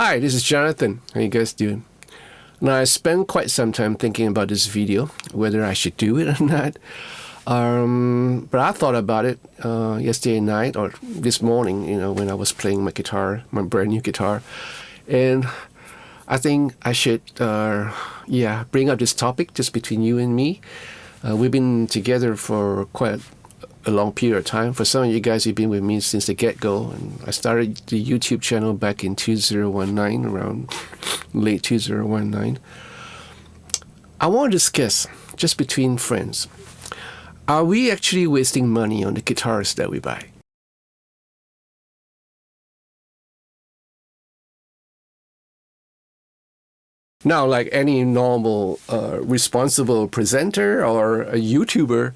Hi, this is Jonathan. How you guys doing? Now, I spent quite some time thinking about this video, whether I should do it or not. But I thought about it yesterday night or this morning, when I was playing my guitar, my brand new guitar. And I think I should, bring up this topic just between you and me. We've been together for quite a long period of time. For some of you guys, you've been with me since the get-go. And I started the YouTube channel back in 2019, around late 2019. I want to discuss, just between friends, are we actually wasting money on the guitars that we buy? Now, like any normal, responsible presenter or a YouTuber,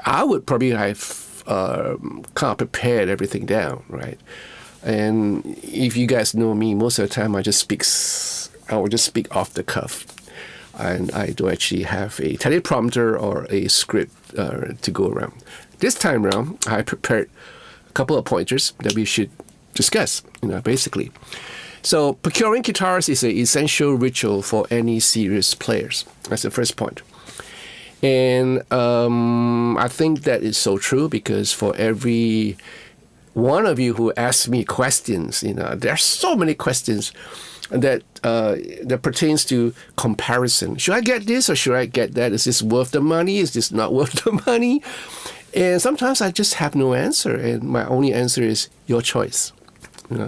I would probably have kind of prepared everything down, right? And if you guys know me, most of the time I will just speak off the cuff. And I don't actually have a teleprompter or a script to go around. This time around, I prepared a couple of pointers that we should discuss, basically. So procuring guitars is an essential ritual for any serious players. That's the first point. And I think that is so true because for every one of you who asks me questions, there are so many questions that pertains to comparison. Should I get this or should I get that? Is this worth the money? Is this not worth the money? And sometimes I just have no answer, and my only answer is your choice.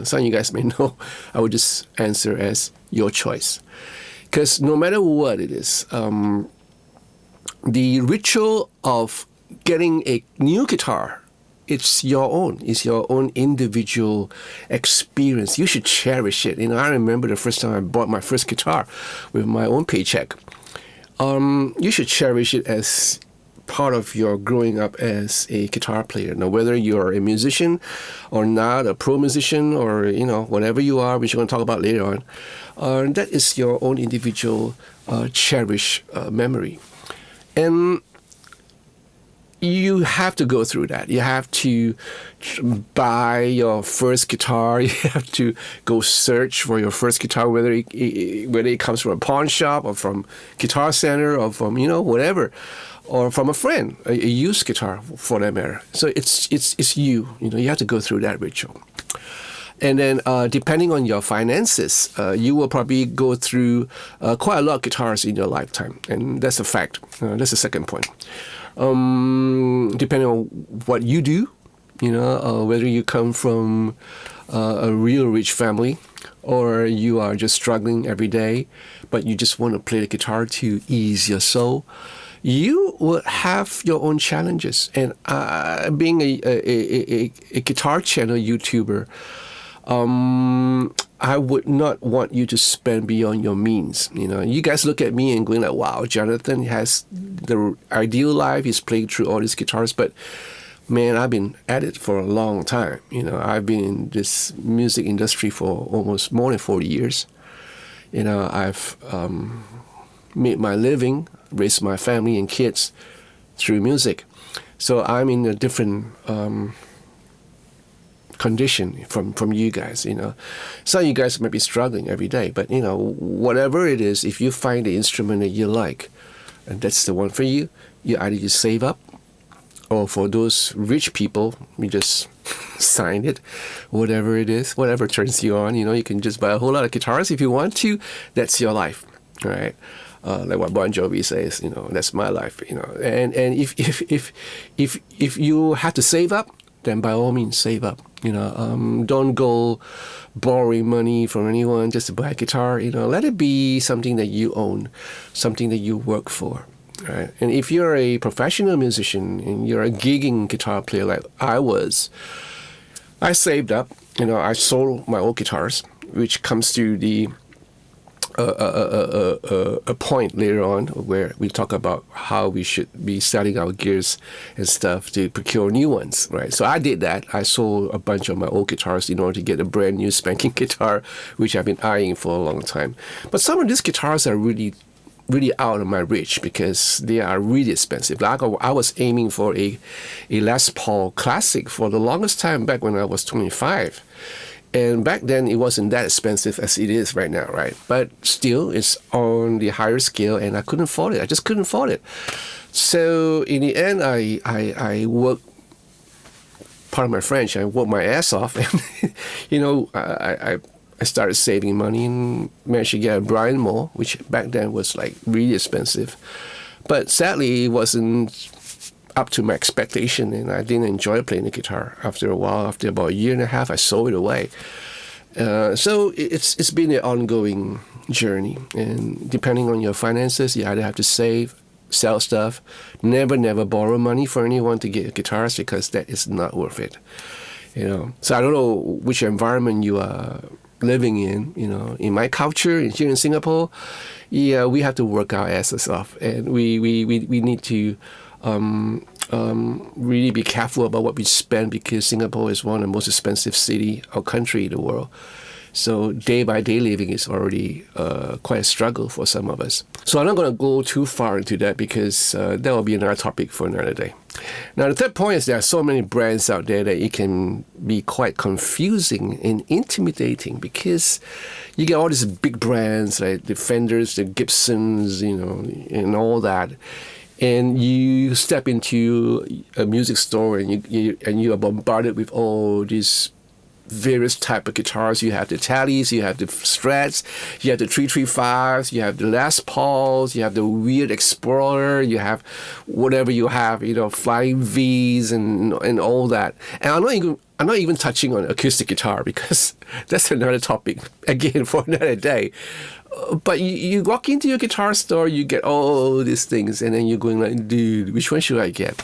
Some of you guys may know I would just answer as your choice. Because no matter what it is, the ritual of getting a new guitar, it's your own. It's your own individual experience. You should cherish it. I remember the first time I bought my first guitar with my own paycheck. You should cherish it as part of your growing up as a guitar player. Now, whether you're a musician or not, a pro musician, or whatever you are, which we're going to talk about later on, that is your own individual cherished memory. And you have to go through that. You have to buy your first guitar. You have to go search for your first guitar, whether it comes from a pawn shop or from Guitar Center or from whatever, or from a friend, a used guitar for that matter. So it's you. You have to go through that ritual. And then depending on your finances, you will probably go through quite a lot of guitars in your lifetime. And that's a fact. That's the second point. Depending on what you do, whether you come from a real rich family or you are just struggling every day, but you just want to play the guitar to ease your soul, you will have your own challenges. And being a guitar channel YouTuber, I would not want you to spend beyond your means. You guys look at me and going like, wow, Jonathan has the ideal life. He's playing through all these guitars. But man, I've been at it for a long time. I've been in this music industry for almost more than 40 years. I've made my living, raised my family and kids through music. So I'm in a different condition from you guys. Some of you guys might be struggling every day, but whatever it is, if you find the instrument that you like and that's the one for you, you either just save up, or for those rich people, you just sign it, whatever it is, whatever turns you on. You can just buy a whole lot of guitars if you want to. That's your life, right? Like what Bon Jovi says, that's my life. And if you have to save up, then by all means save up. Don't go borrowing money from anyone just to buy a guitar. Let it be something that you own, something that you work for. Right? And if you're a professional musician and you're a gigging guitar player like I was, I saved up. I sold my old guitars, which comes to the a point later on where we talk about how we should be selling our gears and stuff to procure new ones, right? So I did that. I sold a bunch of my old guitars in order to get a brand new spanking guitar, which I've been eyeing for a long time. But some of these guitars are really out of my reach because they are really expensive. Like I was aiming for a Les Paul Classic for the longest time back when I was 25. And back then, it wasn't that expensive as it is right now, right? But still, it's on the higher scale, and I couldn't afford it. I just couldn't afford it. So in the end, I worked, pardon my French, I worked my ass off. And, I started saving money and managed to get a Brian Moore, which back then was like really expensive. But sadly, it wasn't up to my expectation, and I didn't enjoy playing the guitar. After a while, after about a year and a half, I sold it away. So it's been an ongoing journey, and depending on your finances, you either have to save, sell stuff, never borrow money for anyone to get guitars, because that is not worth it. So I don't know which environment you are living in. In my culture, here in Singapore, yeah, we have to work our asses off, and we need to really be careful about what we spend, because Singapore is one of the most expensive city or country in the world. So day by day living is already quite a struggle for some of us. So I'm not going to go too far into that, because that will be another topic for another day. Now, the third point is there are so many brands out there that it can be quite confusing and intimidating, because you get all these big brands like the Fenders, the Gibsons, and all that. And you step into a music store, and you are bombarded with all these various type of guitars. You have the Tallys, you have the Strats, you have the 335s, you have the Les Pauls, you have the weird Explorer, you have whatever you have, Flying V's and all that. And I'm not even touching on acoustic guitar, because that's another topic again for another day. But you walk into your guitar store, you get all these things, and then you're going like, dude, which one should I get?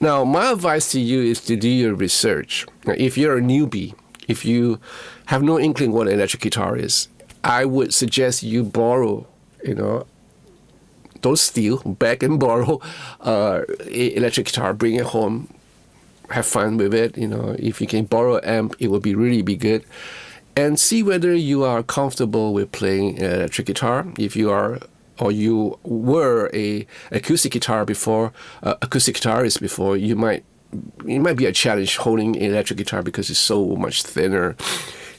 Now, my advice to you is to do your research. Now, if you're a newbie, if you have no inkling what an electric guitar is, I would suggest you borrow, don't steal, beg and borrow an electric guitar, bring it home, have fun with it. If you can borrow an amp, it will really be good. And see whether you are comfortable with playing an electric guitar. If you are, or you were a acoustic guitarist before, it might be a challenge holding an electric guitar, because it's so much thinner,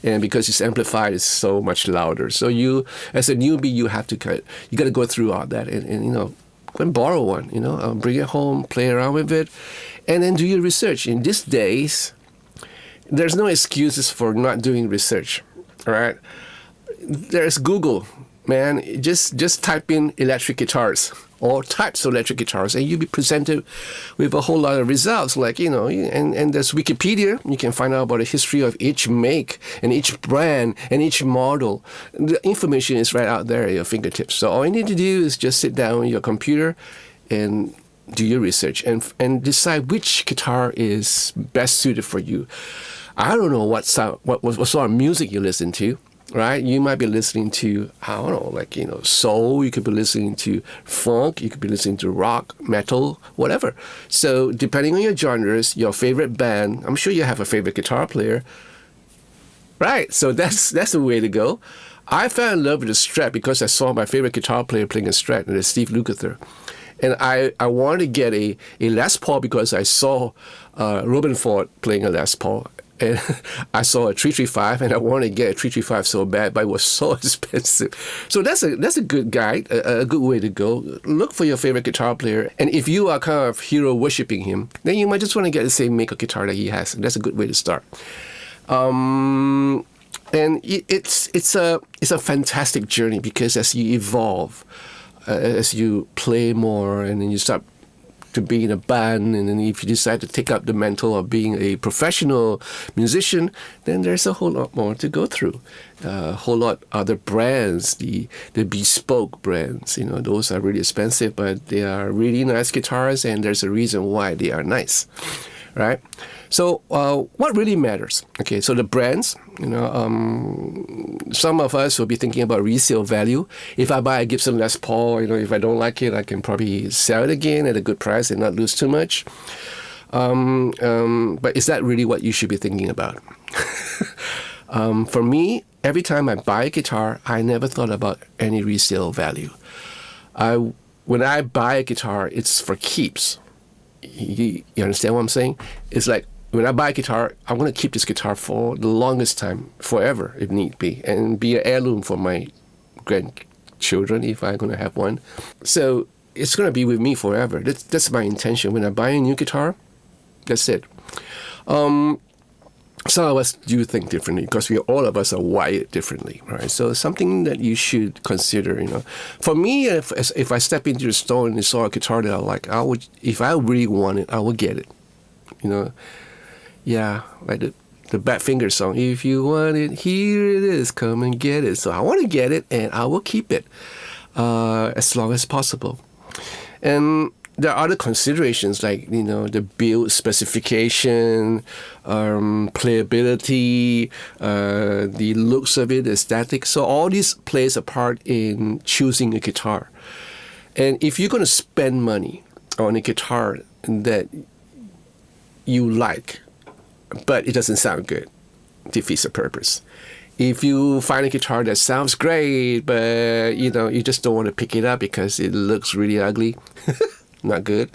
and because it's amplified, it's so much louder. So you, as a newbie, you got to go through all that, and go and borrow one. Bring it home, play around with it, and then do your research. In these days, there's no excuses for not doing research. All right, there's Google. Man, just type in electric guitars or types of electric guitars, and you'll be presented with a whole lot of results. Like, and there's Wikipedia. You can find out about the history of each make and each brand and each model. The information is right out there at your fingertips. So all you need to do is just sit down on your computer and do your research and decide which guitar is best suited for you. I don't know what sort of music you listen to. Right? You might be listening to, I don't know, soul. You could be listening to funk. You could be listening to rock, metal, whatever. So depending on your genres, your favorite band, I'm sure you have a favorite guitar player. Right? So that's the way to go. I fell in love with the Strat because I saw my favorite guitar player playing a Strat, and it's Steve Lukather. And I wanted to get a Les Paul because I saw Robin Ford playing a Les Paul. And I saw a 335, and I wanted to get a 335 so bad, but it was so expensive. So that's a good guide, a good way to go. Look for your favorite guitar player, and if you are kind of hero worshipping him, then you might just want to get the same make of guitar that he has. And that's a good way to start. And it's a fantastic journey, because as you evolve, as you play more, and then you start to be in a band, and then if you decide to take up the mantle of being a professional musician, then there's a whole lot more to go through. A whole lot other brands, the bespoke brands, those are really expensive, but they are really nice guitars, and there's a reason why they are nice, right? So what really matters? Okay, so the brands, some of us will be thinking about resale value. If I buy a Gibson Les Paul, if I don't like it, I can probably sell it again at a good price and not lose too much. But is that really what you should be thinking about? For me, every time I buy a guitar, I never thought about any resale value. When I buy a guitar, it's for keeps. You understand what I'm saying? It's like when I buy a guitar, I'm going to keep this guitar for the longest time, forever if need be, and be an heirloom for my grandchildren if I'm going to have one. So it's going to be with me forever. That's my intention. When I buy a new guitar, that's it. Some of us do think differently because all of us are wired differently, right? So it's something that you should consider, For me, if I step into the store and I saw a guitar that I like, if I really want it, I would get it, Yeah, like the Badfinger song, if you want it, here it is, come and get it. So I want to get it and I will keep it as long as possible. And there are other considerations like, the build specification, playability, the looks of it, the aesthetic. So all this plays a part in choosing a guitar. And if you're going to spend money on a guitar that you like, but it doesn't sound good, defeats the purpose. If you find a guitar that sounds great, but, you just don't want to pick it up because it looks really ugly, not good.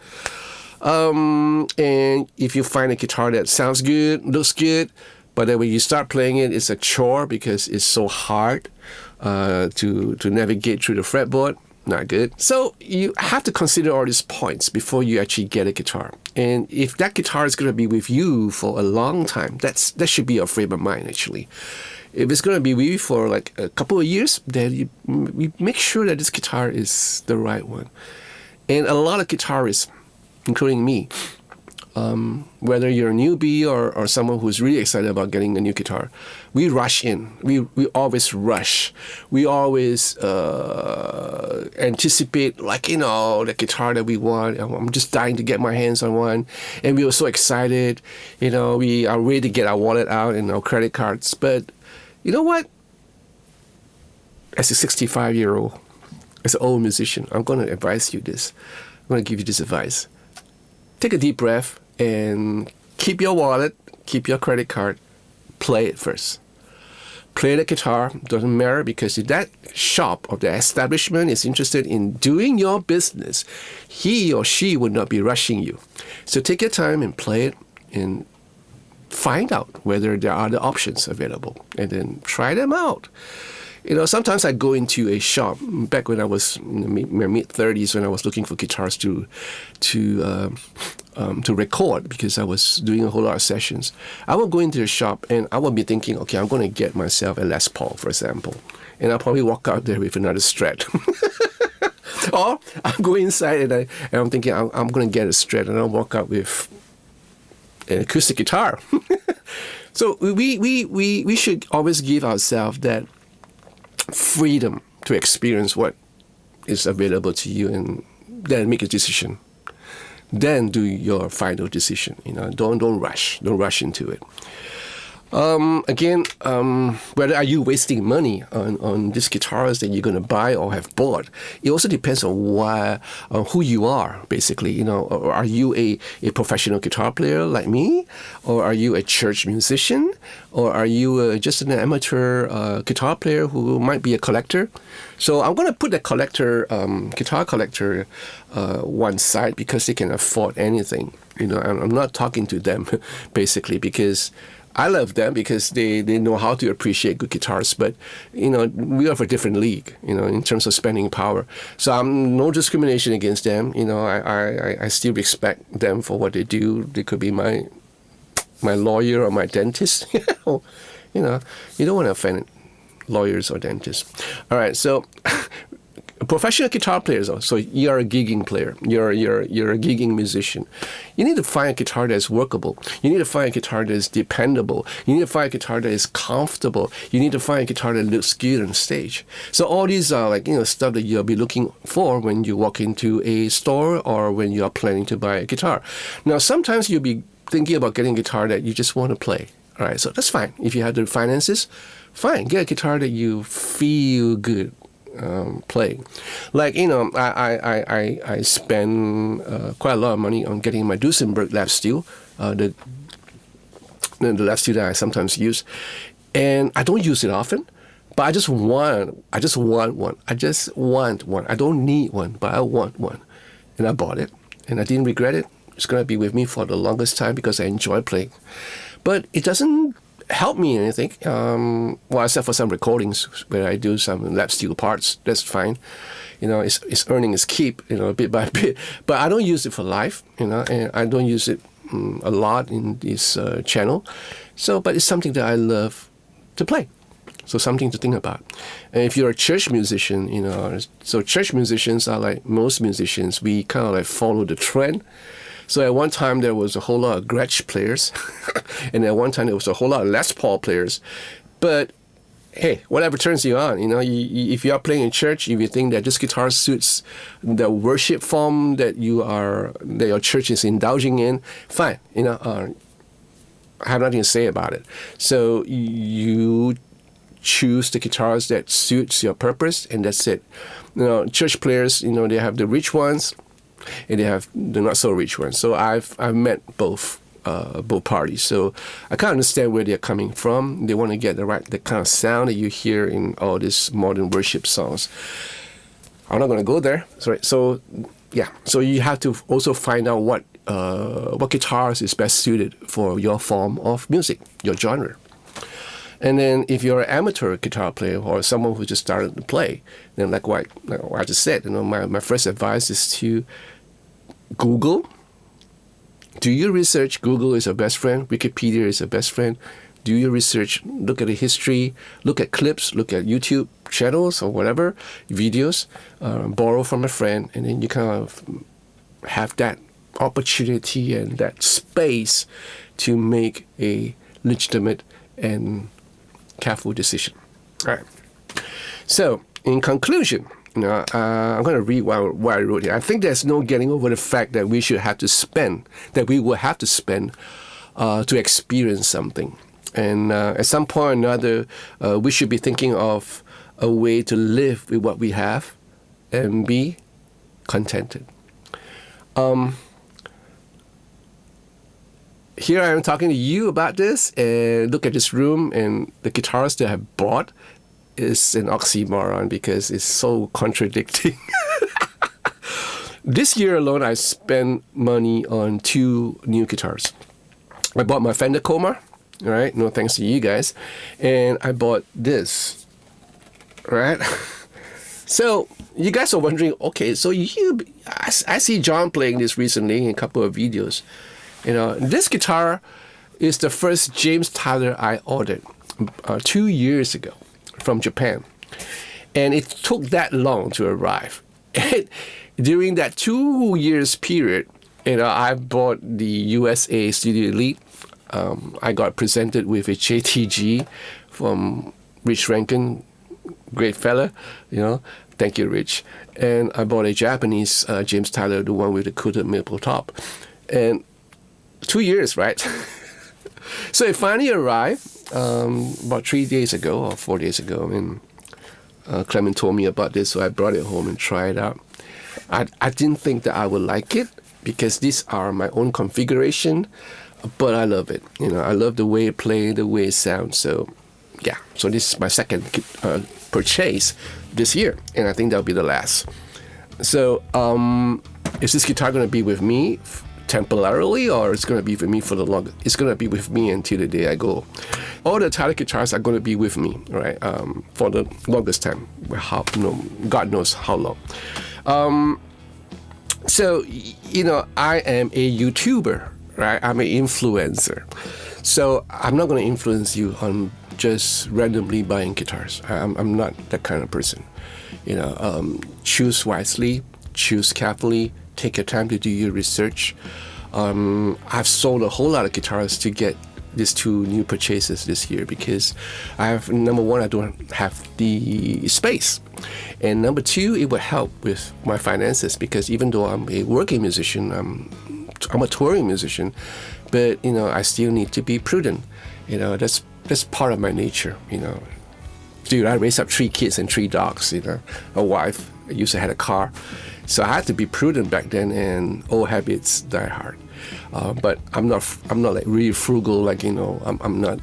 And if you find a guitar that sounds good, looks good, but then when you start playing it, it's a chore because it's so hard to navigate through the fretboard, not good. So you have to consider all these points before you actually get a guitar. And if that guitar is going to be with you for a long time, that should be your frame of mind, actually. If it's going to be with you for like a couple of years, then you make sure that this guitar is the right one. And a lot of guitarists, including me, whether you're a newbie or someone who's really excited about getting a new guitar, we rush in. We always rush. We always anticipate, the guitar that we want. I'm just dying to get my hands on one. And we were so excited. We are ready to get our wallet out and our credit cards. But you know what? As a 65-year-old, as an old musician, I'm going to advise you this. I'm going to give you this advice. Take a deep breath and keep your wallet, keep your credit card, play it first. Play the guitar, doesn't matter, because if that shop or the establishment is interested in doing your business, he or she would not be rushing you. So take your time and play it and find out whether there are other options available and then try them out. Sometimes I go into a shop back when I was in my mid-30s when I was looking for guitars to record because I was doing a whole lot of sessions. I would go into a shop and I would be thinking, okay, I'm going to get myself a Les Paul, for example. And I'll probably walk out there with another Strat. Or I'll go inside and I'm thinking I'm going to get a Strat and I'll walk out with an acoustic guitar. So we should always give ourselves that freedom to experience what is available to you and then make a decision. Then do your final decision. Don't rush. Don't rush into it. Again, whether are you wasting money on these guitars that you're going to buy or have bought, it also depends on who you are, basically. Are you a professional guitar player like me? Or are you a church musician? Or are you just an amateur guitar player who might be a collector? So I'm going to put the guitar collector one side because they can afford anything. I'm not talking to them, basically, because I love them because they know how to appreciate good guitars, but we are of a different league, in terms of spending power. So I'm no discrimination against them. I still respect them for what they do. They could be my lawyer or my dentist. You don't want to offend lawyers or dentists. All right, so professional guitar players, so you're a gigging player, you're a gigging musician. You need to find a guitar that's workable. You need to find a guitar that is dependable. You need to find a guitar that is comfortable. You need to find a guitar that looks good on stage. So all these are stuff that you'll be looking for when you walk into a store or when you are planning to buy a guitar. Now, sometimes you'll be thinking about getting a guitar that you just want to play. All right, so that's fine. If you have the finances, fine. Get a guitar that you feel good playing. I spend quite a lot of money on getting my Duesenberg lap steel, the lap steel that I sometimes use, and I don't use it often, but I just want one. I just want one. I don't need one, but I want one, and I bought it, and I didn't regret it. It's going to be with me for the longest time because I enjoy playing. But it doesn't help me in anything. Well, except for some recordings where I do some lap steel parts. That's fine. It's earning its keep, bit by bit. But I don't use it for live, and I don't use it a lot in this channel. But it's something that I love to play. So something to think about. And if you're a church musician, so church musicians are like most musicians. We kind of like follow the trend. So at one time there was a whole lot of Gretsch players, and at one time there was a whole lot of Les Paul players. But hey, whatever turns you on, if you are playing in church, if you think that this guitar suits the worship form that your church is indulging in, fine. I have nothing to say about it. So you choose the guitars that suits your purpose, and that's it. Church players, they have the rich ones, and they have the not so rich ones. So I've met both parties. So I kind of understand where they're coming from. They want to get the kind of sound that you hear in all these modern worship songs. I'm not going to go there. Sorry. So yeah. So you have to also find out what guitars is best suited for your form of music, your genre. And then if you're an amateur guitar player or someone who just started to play, then like what I just said, my first advice is to Google. Do your research. Google is your best friend. Wikipedia is your best friend. Do your research. Look at the history. Look at clips. Look at YouTube channels or whatever, videos. Borrow from a friend. And then you kind of have that opportunity and that space to make a legitimate and careful decision. All right. So, in conclusion, I'm going to read what I wrote here. I think there's no getting over the fact that we will have to spend to experience something. And at some point or another, we should be thinking of a way to live with what we have and be contented. Here I am talking to you about this, and look at this room, and the guitars that I have bought is an oxymoron because it's so contradicting. This year alone, I spent money on 2 new guitars. I bought my Fender Coma, right? No thanks to you guys. And I bought this, right? So you guys are wondering, okay, so I see John playing this recently in a couple of videos. This guitar is the first James Taylor I ordered 2 years ago from Japan. And it took that long to arrive. And during that 2 years period, I bought the USA Studio Elite. I got presented with a JTG from Rich Rankin, great fella, Thank you, Rich. And I bought a Japanese James Taylor, the one with the coated maple top. And 2 years, right? So it finally arrived about 3 days ago or 4 days ago. And Clement told me about this, so I brought it home and tried it out. I didn't think that I would like it because these are my own configuration, but I love it. I love the way it plays, the way it sounds. So yeah, so this is my second purchase this year, and I think that'll be the last. So is this guitar going to be with me temporarily, or it's going to be with me for the longest? It's going to be with me until the day I go. All the Taylor guitars are going to be with me, right? For the longest time. God knows how long. So, I am a YouTuber, right? I'm an influencer. So I'm not going to influence you on just randomly buying guitars. I'm not that kind of person. Choose wisely, choose carefully, take your time to do your research. I've sold a whole lot of guitars to get these 2 new purchases this year because number one, I don't have the space. And number 2, it will help with my finances because even though I'm a working musician, I'm a touring musician, but, I still need to be prudent. That's part of my nature, Dude, I raised up 3 kids and 3 dogs, a wife. I used to have a car. So I had to be prudent back then, and old habits die hard. But I'm not like really frugal, like, I'm not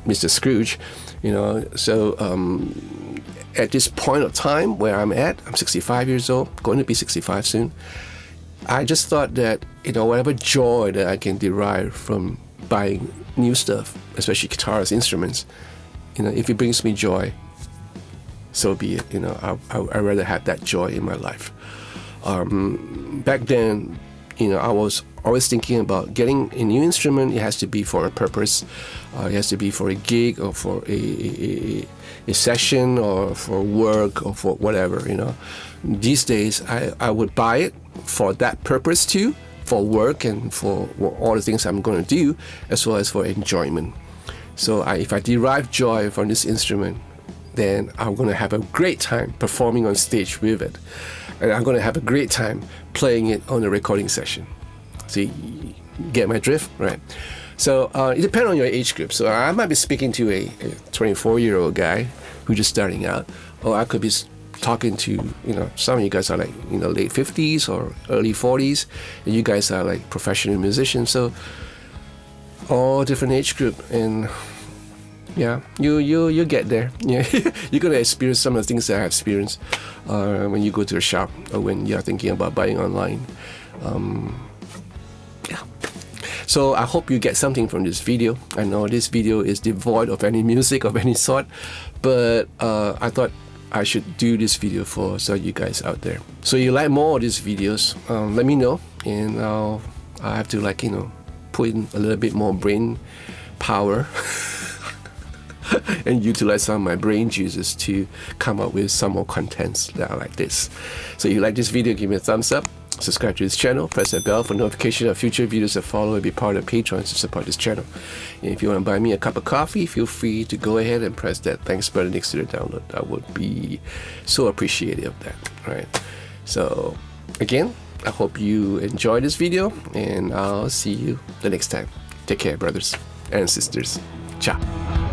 Mr. Scrooge, So at this point of time where I'm 65 years old, going to be 65 soon, I just thought that, whatever joy that I can derive from buying new stuff, especially guitars, instruments, if it brings me joy, so be it. I'd rather have that joy in my life. Back then, I was always thinking about getting a new instrument. It has to be for a purpose. It has to be for a gig or for a session or for work or for whatever, These days, I would buy it for that purpose too, for work and for all the things I'm going to do, as well as for enjoyment. So if I derive joy from this instrument, then I'm going to have a great time performing on stage with it. And I'm going to have a great time playing it on a recording session. See, get my drift, right? So it depends on your age group. So I might be speaking to a 24-year-old guy who's just starting out, or I could be talking to, some of you guys are like, late 50s or early 40s, and you guys are like professional musicians. So all different age group, and yeah, you get there. Yeah, you're gonna experience some of the things that I experienced when you go to a shop or when you're thinking about buying online. Yeah. So I hope you get something from this video. I know this video is devoid of any music of any sort, but I thought I should do this video for some of you guys out there. So you like more of these videos, let me know, and I have to put in a little bit more brain power and utilize some of my brain juices to come up with some more contents that are like this. So if you like this video, give me a thumbs up, subscribe to this channel, press that bell for notification of future videos that follow, and be part of Patreon to support this channel. And if you want to buy me a cup of coffee, feel free to go ahead and press that thanks button next to the download. I would be so appreciative of that, right? So again, I hope you enjoyed this video, and I'll see you the next time. Take care, brothers and sisters. Ciao.